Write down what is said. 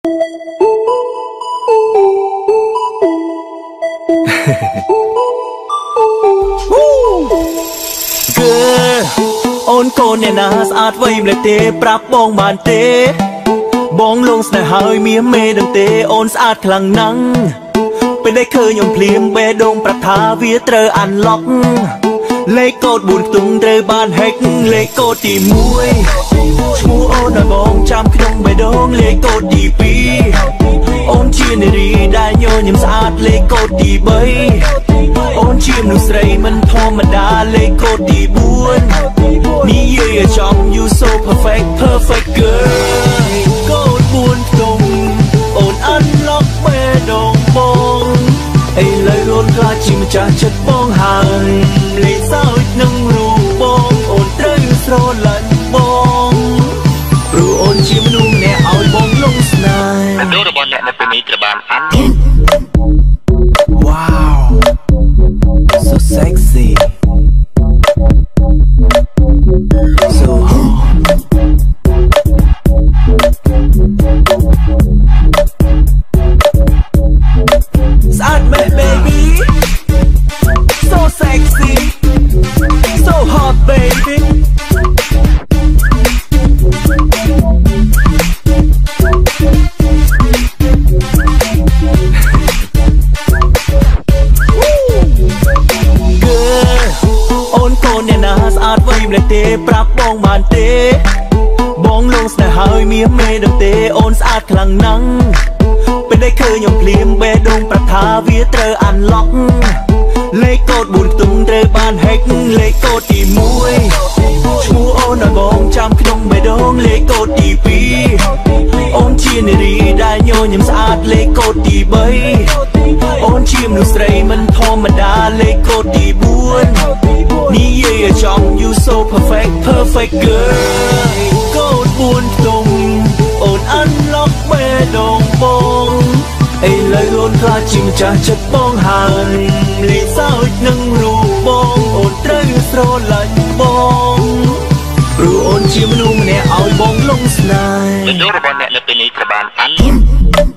អូនកូនអ្នកណាស្អាតវៃម្លេះទេប្រាប់បងបានទេបងលងស្នេហ៍ហើយមាសមេដឹងទេអូនស្អាតខ្លាំងណាស់ពេលได้ឃើញខ្ញុំភ្លាមបេះដូងប្រាប់ថាវាត្រូវអានឡុកលេខកូដ4ខ្ទង់ត្រូវបានហែកលេខកូដទី1ឈ្មោះអូនឲ្យបងចាំក្នុងបេះដូងលេខកូដទី2អូនជានារីដែលញញឹមស្អាតលេខកូដទី3អូនជាមនុស្សស្រីមិនធម្មតាលេខកូដទី4និយាយចំ you so perfect perfect girl កូដ4ខ្ទង់អូនអានឡុកបេះដូងបងឥឡូវអូនខ្លាចជាម្ចាស់ចិត្តបងហើយលេខសោចនឹងរូបបងអូនត្រូវស្រឡាញ់បងព្រោះអូនជាមនុស្សម្នាក់ឲ្យបងលងស្នេហ៍វីដេអូរបស់អ្នកនៅពេលនេះត្រូវបានអាន Wow so sexy so hot Sad me baby so sexy so hot babyទេប្រាប់បងបានទេបងលងស្នេហ៍ហើយមាសមេដឹងទេអូនស្អាតខ្លាំងណាស់ពេលได้ឃើញខ្ញុំភ្លាមបេះដូងប្រាប់ថាវាត្រូវអានឡុកលេខកូដ4ខ្ទង់ត្រូវបានហែកលេខកូដទី1ឈ្មោះអូនឲ្យបងចាំក្នុងបេះដូងលេខកូដទី2អូនជានារីដែលញញឹមស្អាតលេខកូដទី3អូនជាមនុស្សស្រីមិនធម្មតាលេខកូដទី4និយាយចំ you so perfect perfect girl កូដ4ខ្ទង់អូនអានឡុកបេះដូងបងឥឡូវអូនខ្លាចជាម្ចាស់ចិត្តបងហើយលេខសោចនឹងរូបបងអូនត្រូវស្រឡាញ់បងព្រោះអូនជាមនុស្សម្នាក់ឲ្យបងលងស្នេហ៍វីដេអូរបស់អ្នកនៅពេលនេះត្រូវបានអាន